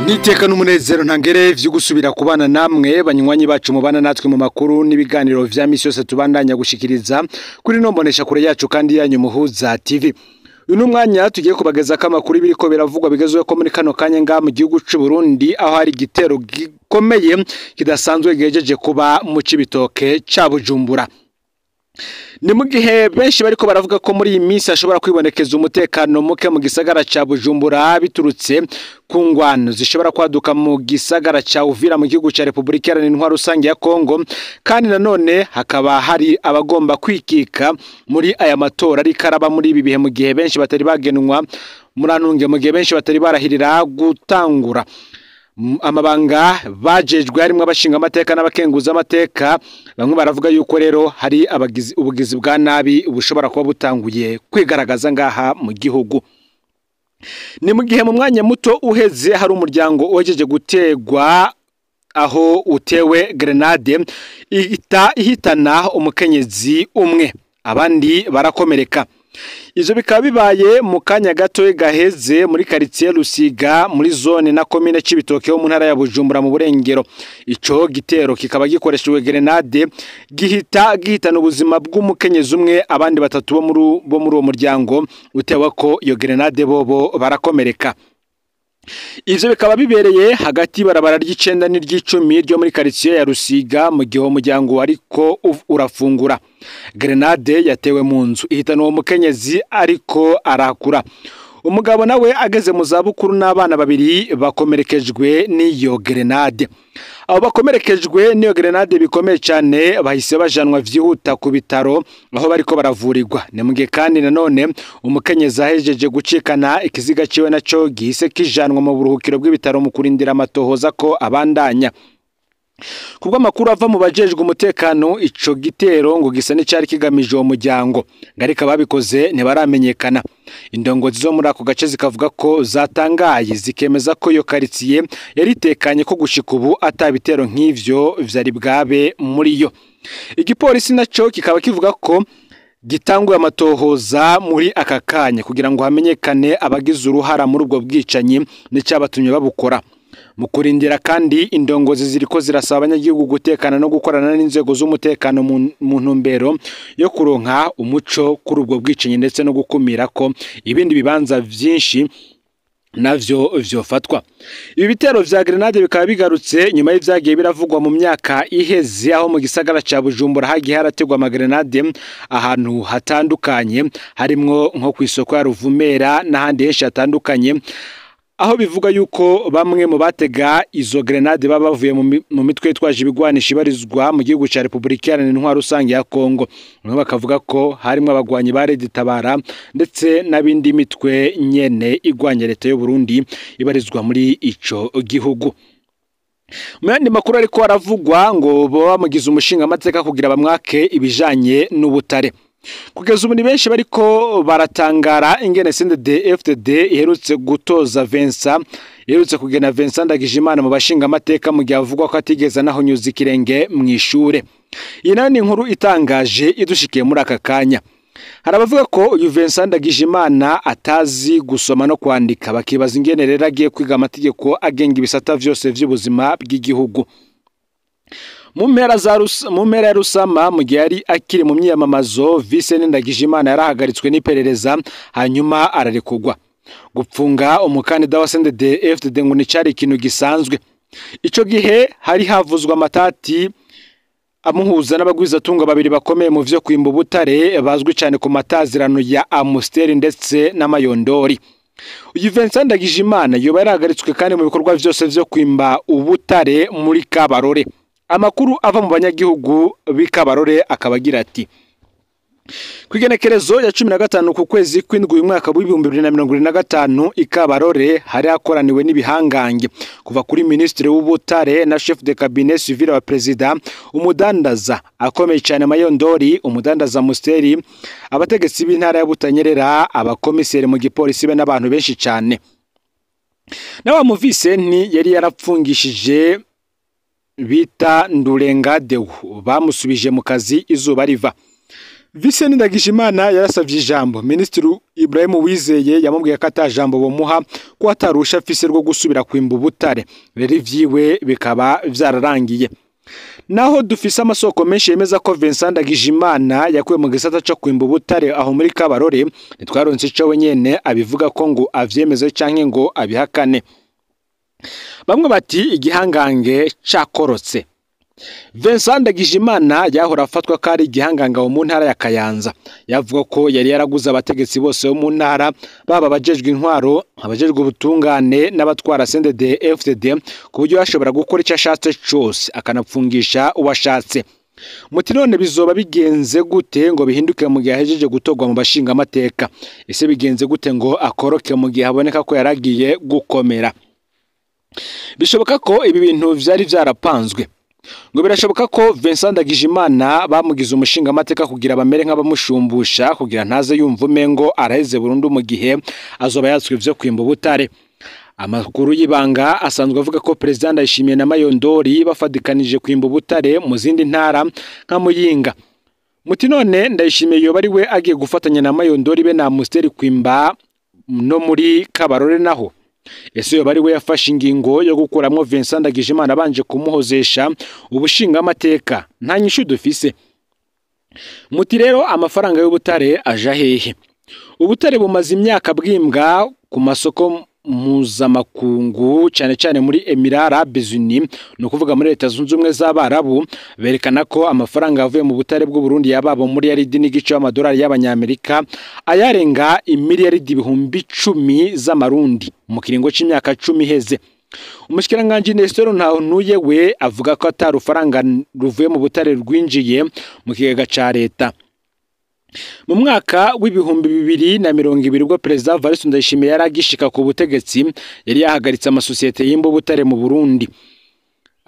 Niteka n'umunezero ntangere vyo gusubira kubana namwe banywanyi bacu mubana natwe mu makuru n'ibiganiro vya misi yose tubandanya gushikiriza kuri nombonesha kure yacu kandi yanyu muhuza TV. Uyu mwanya tugiye kubageza kamakuru biriko biravugwa bigezwe ko muri kano kanya nga mu gihugu c'u Burundi aho hari igitero gikomeye kidasanzwe gejeje kuba mu Cibitoke ca Bujumbura. Ni mu gihe benshi bariko baravuga ko muri iyi minsi ashobora kwibonekeza umutekano muke mu gisagara ca Bujumbura biturutse ku ngwano zishobora kwaduka mu gisagara ca Uvira mu gihugu ca Republika Iharanira Rusange ya Kongo, kandi nanone hakaba hari abagomba kwikika muri aya matora ari karaba muri ibi bihe mu gihe benshi batari bagenwa muranunge mu gihe benshi batari barahirira gutangura amabanga bajejwe harimo abashinga amateka n'abakenguza amateka. Bamwe baravuga yuko rero hari ubugizi bwa nabi bushobora kuba butanguye kwigaragaza ngaha mu gihugu. Ni mu gihe mu mwanya muto uheze hari umuryango uhejeje gutegwa aho utewe grenade ihitana umukenyezi umwe, abandi barakomereka. Izo bikaba bibaye mu kanya gato gaheze muri quartier Rusiga muri zone na commune Cibitoke ho mu ntara ya Bujumbura mu burengero. Ico gitero kikaba gikoreshejwe grenade gihitana ubuzima bw'umukenyezi umwe, abandi batatu bo muri uwo muryango utewe ko iyo grenade bobo barakomereka. Ivyo bikaba bibereye hagati barabara ry'icenda n'iry'icumi ryo muri quartier ya Rusiga mu gihe umuryango ariko urafungura. Grenade yatewe mu nzu ihitana uwo mukenyezi ariko arakura. Umugabo nawe ageze mu zabukuru n'abana babiri bakomerekejwe n'iyo grenade. Abo bakomerekejwe n'iyo grenade bikomeye cyane bahise bajanwa vyihuta ku bitaro aho bariko baravurirwa. Nemwe kandi nanone umukenyezi ahejeje gucikana ikiziga ciwe naco gihise kijanwa mu buruhukiro bw'ibitaro mu kurindira amatohoza ko abandanya. Kubwa makuru ava mu bajejwe umutekano ico gitero ngo gisa n'icari kigamije uwo muryango, ngarika babikoze ntibaramenyekana. Indongozi zo muri ako gace zikavuga ko zatangaye zikemeza ko iyo quartier yari itekanye ko gushika ubu atabitero nk'ivyo vyari bwabe muri yo. Igipolisi naco kikaba kivuga ko gitanguye amatohoza muri aka kanya kugira ngo hamenyekane abagize uruhara muri ubwo bwicanyi n'icyabatumye babukora. Mu kurindira kandi indongozi ziriko zirasaba abanyagihugu gutekana no gukorana n'inzego z'umutekano mu ntumbero yo kuronka umuco kuri ubwo bwicanyi ndetse no gukumira ko ibindi bibanza vyinshi navyo vyofatwa. Ibi bitero vya grenade bikaba bigarutse nyuma y'ivyagiye biravugwa mu myaka iheze aho mu gisagara ca Bujumbura hagiye harategwa amagrenade ahantu hatandukanye harimwo nko kw'isoko ya Ruvumera n'ahandi henshi hatandukanye, aho bivuga yuko bamwe mu batega izo grenade baba bavuye mu mitwe yitwaje ibigwanisha ibarizwa mu gihugu ca Republika Iharanira Rusange ya Kongo. Bamwe bakavuga ko harimo abagwanyi ba Red Tabara ndetse n'abindi mitwe nyene igwanya leta y'u Burundi ibarizwa muri ico gihugu. Mu yandi makuru ariko aravugwa ngo bo bamugize umushinga amateka kugira bamwake ibijanye n'ubutare. Kugeza ubu ni benshi bariko baratangara ingene CNDD-FDD iherutse gutoza iherutse kugena Vincent Ndagijimana mu bashinga amateka mu gihe avugwa ko atigeze naho nyuza ikirenge mu ishure. Iyi nayo ni inkuru itangaje idushikiye muri aka kanya. Harabavuga ko uyu Vincent Ndagijimana atazi gusoma no kwandika, bakibaza ingene rero agiye kwiga amategeko agenga ibisata vyose vy'ubuzima bw'igihugu. Mu mpera ya Rusama mu gihe yari akiri mu myiyamamazo, Vincent Ndagijimana yarahagaritswe n'iperereza hanyuma ararekugwa. Gupfunga umukandida wa CNDD-FDD ngo nicari ikintu gisanzwe. Ico gihe hari havuzwa amatati amuhuza n'abagwizatunga babiri bakomeye mu vyo kwimba ubutare bazwi cyane ku matazirano ya Amusteri ndetse n'Amayondori. Uyu Vincent Ndagijimana yoba yarahagaritswe kandi mu bikorwa vyose vyo kwimba ubutare muri Kabarore. Amakuru ava mu banyagihugu b'Ikabarore akabagira ati: Kwigenekerezo ya 15 ku kwezi kw'indwi umwaka wa 2025 Ikabarore hari akoraniwe n'ibihangange kuva kuri ministre w'ubutare na chef de cabinet civil wa president, umudandaza akomeye cyane Mayondori, umudandaza Musteri, abategetsi b'intara ya Butanyerera, abakomiseri mu gipolisi be n'abantu benshi cyane. Nawa mu Vincent yari yarapfungishije bita Ndurenga Deu bamusubije mu kazi izuba riva. Vincent Ndagijimana yarasavye ijambo Minisitiri Ibrahim Uwizeye yamubwiye ko atajambo bomuha ko atarusha afise rwo gusubira kwimba ubutare rero ivyiwe bikaba vyararangiye. Naho dufise amasoko menshi yemeza ko Vincent Ndagijimana yakuye mu gisata cyo kwimba ubutare aho muri Kabarore nitwaronse ico wenyene abivuga ko ngo avyemeze canke ngo abihakane. Bamwe bati igihangange cakorotse. Vincent Ndagijimana yahora afatwa ko ari igihangange mu ntara ya Kayanza. Yavuga ko yari yaraguze abategetsi bose bo mu ntara baba abajejwe intwaro, abajejwe ubutungane n'abatwara CNDD FDD ku buryo yashobora gukora icyo ashatse cyose akanapfungisha uwashatse. Muti none bizoba bigenze gute ngo bihinduke mu gihe ahejeje gutogwa mu bashinga amateka? Ese bigenze gute ngo akoroke mu gihe haboneka ko yaragiye gukomera? Bishoboka ko ibi bintu vyari vyarapanzwe. Ngo birashoboka ko Vincent Ndagijimana bamugize umushinga amateka kugira bamere nk'abamushumbusha kugira ntaze yumva umengo araheze burundu mu gihe azoba yatswe ivyo kwimba ubutare. Amakuru y'ibanga asanzwe avuga ko President Ndayishimiye na Mayondori bafadikanije kwimba ubutare mu zindi ntara nka Muyinga. Muti none Ndayishimiye yoba ari we agiye gufatanya na Mayondori be na Musteri kwimba no muri Kabarore naho. Ese yoba ari we yafashe ingingo yo gukuramwo Vincent Ndagijimana banje kumuhozesha ubushinga amateka? Nta nyishu dufise. Muti rero amafaranga y'ubutare aja hehe? Ubutare bumaze imyaka bwimbwa ku masoko mpuzamakungu cyane cyane muri Emirats Arabes Unis, no kuvuga muri Leta Zunze Ubumwe z'Abarabu. Berekana ko amafaranga avuye mu butare bw'u Burundi yababo muri yaridi n'igice y'amadolari y'abanyamerika ayarenga imiliyaridi ibihumbi 10 z'amarundi mu kiringo c'imyaka 10 heze. Umushikiranganje Nestor Ntawunuye we avuga ko atarufaranga ruvuye mu butare rwinjiye mu kigega ca leta. Mu mwaka w'ibihumbi 2020 ubwo President Evariste Ndayishimiye yaragishika ku butegetsi yari yahagaritse amasosiyete y'imbo butare mu Burundi.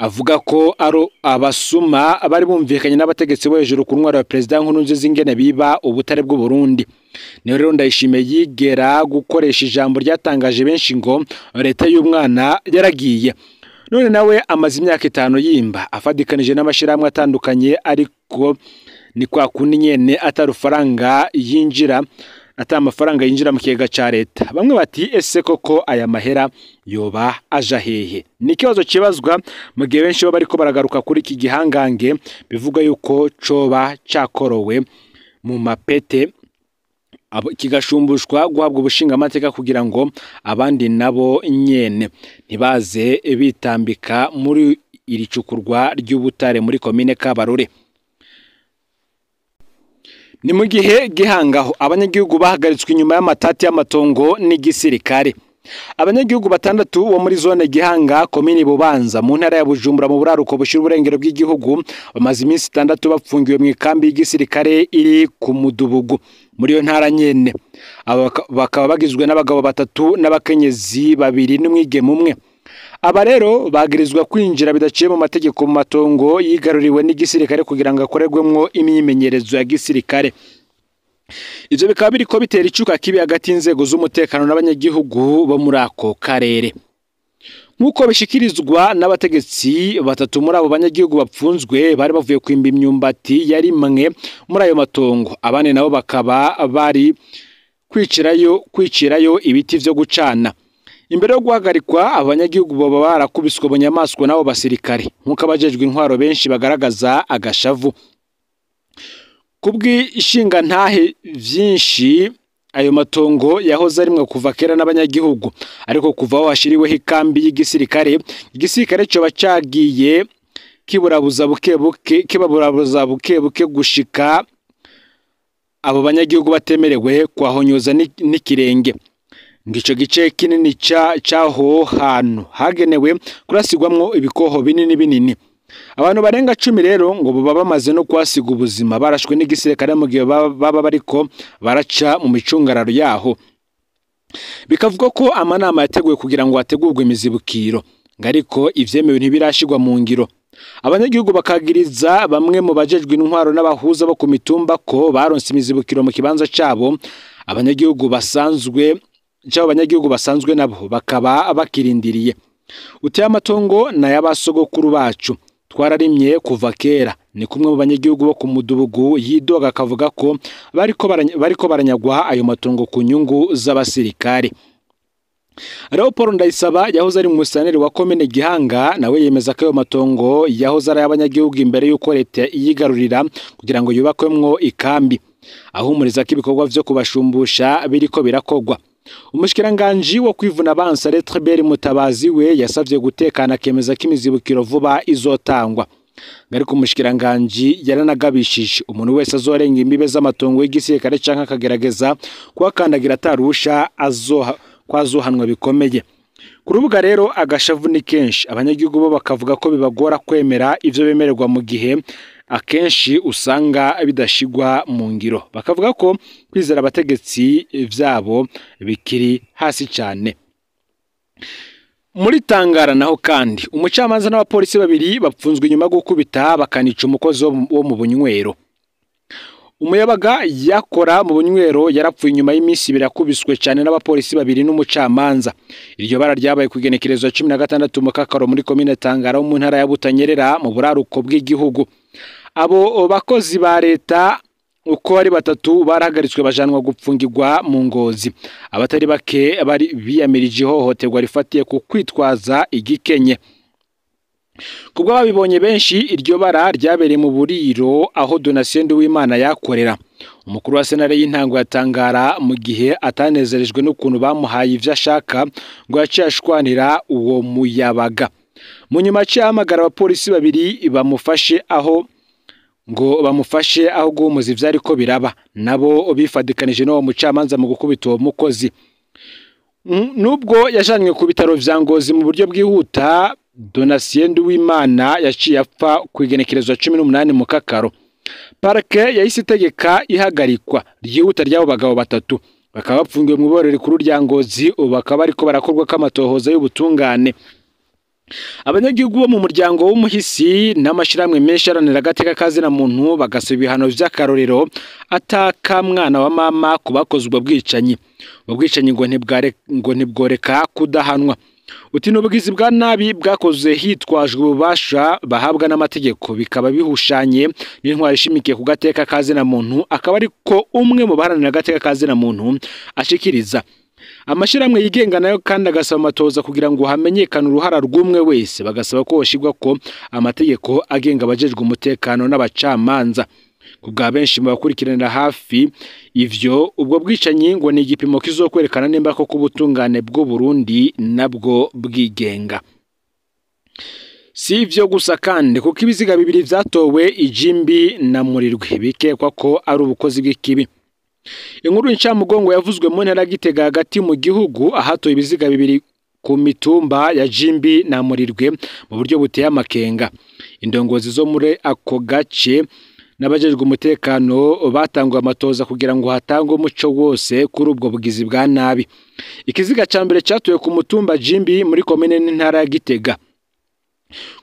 Avuga ko aro abasuma bari bumvikanye n'abategetsi bo hejuru ku ntwaro ya President Nkurunziza ingene biba ubutare bw'u Burundi. Niyo rero Ndayishimiye yigera gukoresha ijambo ryatangaje benshi ngo leta y'umwana yaragiye. None nawe amaze imyaka 5 yimba afadikanije n'amashirahamwe atandukanye, ariko ni kwa kundi nyene atarufaranga yinjira, amafaranga yinjira mu kigega ca leta. Bamwe bati ese koko aya mahera yoba aja hehe? Ni ikibazo kibazwa mu gihe benshi bo bariko baragaruka kuri iki gihangange bivuga yuko coba cakorowe mu mapete kigashumbushwa guhabwa ubushinga amateka kugira ngo abandi nabo nyene ntibaze bitambika muri iri cukurwa ry'ubutare muri komine Kabarore. Ni mu gihe gihangaho abanyagihugu bahagaritswe inyuma y'amatati y'amatongo n'igisirikare. Abanyagihugu 6 bo muri zone Gihanga komini Bubanza mu ntara ya Bujumbura mu buraruko bushira uburengero bw'igihugu bamaze iminsi 6 bapfungiwe mu ikambi y'igisirikare iri ku Mudubugu muri yo ntara nyene. Bakaba bagizwe n'abagabo 3 n'abakenyezi 2 n'umwigeme umwe. Aba rero bagirizwa kwinjira bidaciye mu mategeko mu matongo yigaruriwe n'igisirikare kugira ngo akorerwemwo imyimenyerezo ya gisirikare. Ivyo bikaba biriko bitera icuka kibi hagati y'inzego z'umutekano n'abanyagihugu bo muri ako karere. Nkuko bishikirizwa n'abategetsi 3 muri abo banyagihugu bapfunzwe bari bavuye kwimba imyumbati yari mwe muri ayo matongo. Abane nabo bakaba bari kwicirayo ibiti vyo gucana. Imbere yo guhagarikwa abanyagihugu baba barakubiswe bunyamaswa nabo basirikare nkuko abajejwe intwaro benshi bagaragaza agashavu. Kubwi ishinga ntahe vyinshi ayo matongo yahoze arimwe kuva kera n'abanyagihugu, ariko kuva aho hashiriweho ikambi y'igisirikare, igisirikare cyo bacagiye kiburabuza buke gushika abo banyagihugu batemerewe kwahonyoza n'ikirenge. Ngico gice kinini caho hantu hagenewe kurasigwamwo ibikoho binini. Abantu barenga 10 rero ngo baba bamaze no kwasiga ubuzima barashwe n'igisirikare mu gihe baba bariko baraca mu micungararo yaho. Bikavuga ko amanama yateguwe kugira ngo hategurwe imizibukiro, ngariko ivyemewe ntibirashigwa mu ngiro. Abanyagihugu bakagiriza bamwe mu bajejwe intwaro n'abahuza bo ku mitumba ko baronse imizibukiro mu kibanza cabo. Abanyagihugu basanzwe nabo bakaba bakirindiriye. Uteye amatongo na y'abasogokuru bacu twararimye kuva kera. Ni kumwe mu banyagihugu bo ku Mudugudu yidoga akavuga ko bariko baranyagwa ayo matongo ku nyungu z'abasirikare. Leopold Ndayisaba yahoze ari umusaneri wa komine Gihanga nawe yemeza ko ayo matongo yahoze ari abanyagihugu imbere y'uko leta yigarurira kugira ngo yubakwemwo ikambi. Ahumuriza ko ibikorwa vyo kubashumbusha biriko birakogwa. Umushikiranganje wo kwivuna abansa Letrebert Mutabazi we yasavye gutekana kemeza ko imizibukiro vuba izotangwa. Ariko umushikiranganje yaranagabishije umuntu wese azorenga imbibe z'amatongo y'igisirikare canke akagerageza kwakandagira atarusha kwazohanwa bikomeye. Ku rubuga rero agashavu ni kenshi abanyagihugu bo bakavuga ko bibagora kwemera ivyo bemererwa mu gihe akenshi usanga bidashigwa mu ngiro. Bakavuga ko kwizera abategetsi vyabo bikiri hasi cyane. Muri Tangara naho kandi umucamanza n'abapolisi babiri bapfunzwe inyuma gukubita bakanica umukozi wo mu bunywero. Umuyabaga yakora mu bunywero yarapfuye inyuma y'iminsi birakubiswe cyane n'abapolisi babiri n'umucamanza. Iryo bara ryabaye kugenekerezo 16 mu Kakaro muri komine Tangara mu ntara ya Butanyerera mu buraruko bw'igihugu. Abo bakozi ba leta uko ari batatu barahagaritswe bajanwa gupfungirwa mu Ngozi. Abatari bake bari biyamirije ihohoterwa rifatiye ku kwitwaza igikenye. Kubwo babibonye benshi iryo bara ryabereye mu buriro aho Donatien Nduwimana yakorera. Umukuru wa senare y'intango ya Tangara mu gihe atanezerejwe n'ukuntu bamuhaye ivyo ashaka ngo yaciye ashwanira uwo muyabaga. Mu nyuma cyamagara abapolisi babiri bamufashe aho guhumuza ivyari ko biraba. Nabo bifadikanije no mucamanza mu gukubita uwo mukozi. Nubwo yajanywe ku bitaro vya Ngozi mu buryo bwihuta, Donatien Nduwimana yaciye apfa ku igenekerezo 18 mu Kakaro. Parke yahise itegeka ihagarikwa ryihuta ry'abo bagabo batatu. Bakaba bapfungiwe mu iborero rikuru rya Ngozi bakaba ariko barakorwa kamatohoza y'ubutungane. Abanyagihugu bo mu muryango w'umuhisi n'amashiramwe menshi aranira agateka kazi na muntu bagasaba ibihano vy'akarorero ataka mwana wa mama kubakozwe bwicanyi. Ubwicanyi ngo ntibworeka kudahanwa. Uti n'ubugizi bwa nabi bwakoze hitwajwe ububasha bahabwa n'amategeko bikaba bihushanye n'intwari ishimikiye ku gateka kazi na muntu akaba ariko umwe mu baharanira agateka kazi na muntu ashikiriza. Amashiramwe yigenga nayo kandi agasaba amatoza kugira ngo hamenyekane uruhara rw'umwe wese bagasaba ko hoshigwa ko amategeko agenga abajejwe umutekano n'abacamanza. Kubwa benshi mu bakurikiranira hafi ivyo ubwo bwicanyi ngo ni igipimo kizokwerekana nimba ko kubutungane bw'u Burundi nabwo bwigenga. Si ivyo gusa kandi kuko ibiziga bibiri vyatowe Ijimbi na Murirwe bikekwa ko ari ubukozi bw'ikibi. Inkuru y'incamugongo yavuzwe mu ntara Gitega hagati mu gihugu ahatoye ibiziga bibiri ku mitumba ya Jimbi na Murirwe mu buryo buteye amakenga. Indongozi zo muri ako gace n'abajejwe umutekano batangwa amatoza kugira ngo hatangwe umuco wose kuri ubwo bugizi bwa nabi. Ikiziga ca mbere cyatuye ku mutumba Jimbi muri komine n'intara ya Gitega.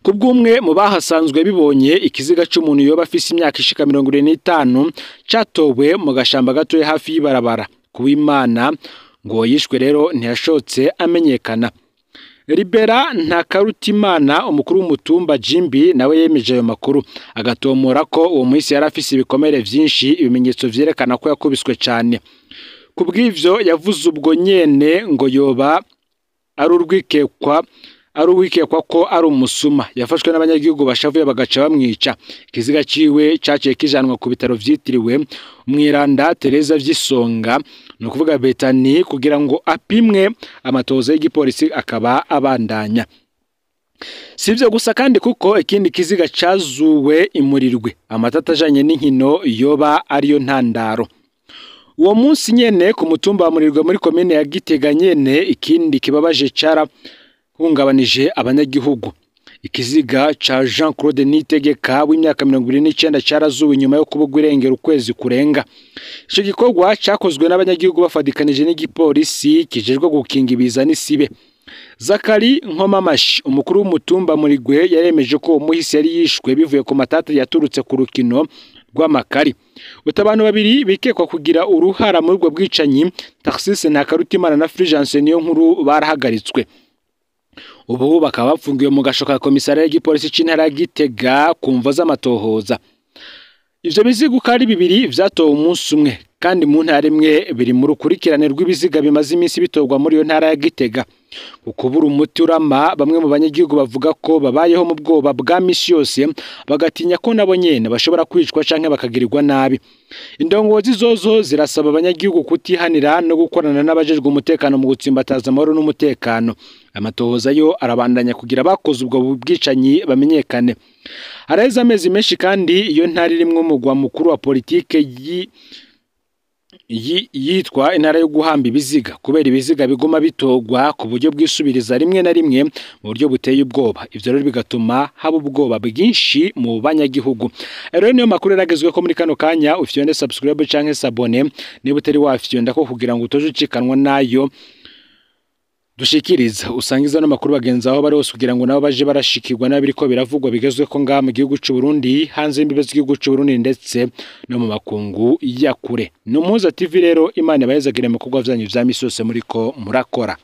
Kubw'umwe mu bahasanzwe bibonye ikiziga cy'umuntu yoba afise imyaka ishika 25 catowe mu gashamba gatoye hafi y'ibarabara. Kuwimana ngo yishwe rero ntiyashotse amenyekana. Libera Ntakarutimana umukuru w'umutumba Jimbi nawe yemeje ayo makuru agatomora ko uwo muhisi yari afise ibikomere vyinshi ibimenyetso vyerekana ko yakubiswe cyane. Kubw'ivyo yavuze ubwo nyene ngo yoba ari uwikekwa ko ari umusuma yafashwe n'abanyagihugu bashavuye bagaca bamwica. Ikiziga ciwe caciye kijanwa ku bitaro vyitiriwe Umwiranda Teresa vy'Isonga no kuvuga Betani kugira ngo apimwe amatoza y'igipolisi akaba abandanya. Sivyo gusa kandi kuko ikindi kiziga cazuwe imurirwe amatata ajanye n'inkino yoba ariyo ntandaro. Uwo munsi nyene ku mutumba wa Murirwe muri komine ya Gitega nyene ikindi kibabaje cara hungabanije abanyagihugu. Ikiziga ca Jean Claude Nitegeka w'imyaka 29 carazuwe inyuma yo kubugwa irengero ukwezi kurenga. Ico gikorwa cakozwe n'abanyagihugu bafadikanije n'igipolisi kijejwe gukinga ibiza n'isibe. Zakari Nkomamashi umukuru w'umutumba Murirwe yaremeje ko umuhisi yari yishwe bivuye ku matata yaturutse ku rukino rw'amakari. Utabano babiri bikekwa kugira uruhara muri ubwo bwicanyi Taxis Ntakarutimana na Fulgence niyo nkuru barahagaritswe. ubu bakaba bapfungiwe mu gasho ka komisariya y'igipolisi c'intara ya Gitega ku mvo z'amatohoza. Ivyo biziga uko ari bibiri vyatowe umunsi umwe kandi mu ntara imwe biri mu rukurikirane rw'ibiziga bimaze iminsi bitorwa muri iyo ntara ya Gitega. Ukubura umuti urama, bamwe mu banyagihugu bavuga ko babayeho mu bwoba bwa misi yose, bagatinya ko nabo nyene bashobora kwicwa canke bakagirirwa nabi. Indongozi zozo zirasaba abanyagihugu kutihanira no gukorana n'abajejwe umutekano mu gutsimbataza amahoro n'umutekano. Amatohoza yo arabandanya kugira bakoze ubwo bwicanyi bamenyekane. Haraheze amezi menshi kandi iyo ntara irimwo umugwa mukuru wa politike yitwa intara yo guhamba ibiziga, kubera ibiziga biguma bitogwa ku buryo bwisubiriza rimwe na rimwe mu buryo buteye ubwoba. Ivyo rero bigatuma haba ubwoba bwinshi mu banyagihugu. Rero niyo makuru yaragezwe ko muri kano kanya, ufite subscribe canke s'abone niba utari wafyonda ko kugira ngo utoje ucikanwa nayo dushikiriza. Usangiza no makuru bagenza aho bari hose kugira ngo nabo baje barashikirwa n'abiriko biravugwa bigezwe ko ngaha mu gihugu c'u Burundi, hanze y'imbibe z'igihugu c'u Burundi ndetse no mu makungu ya kure. Numuza TV rero, Imana bayezagire mu kugwa vyanyu vya misi yose muriko murakora.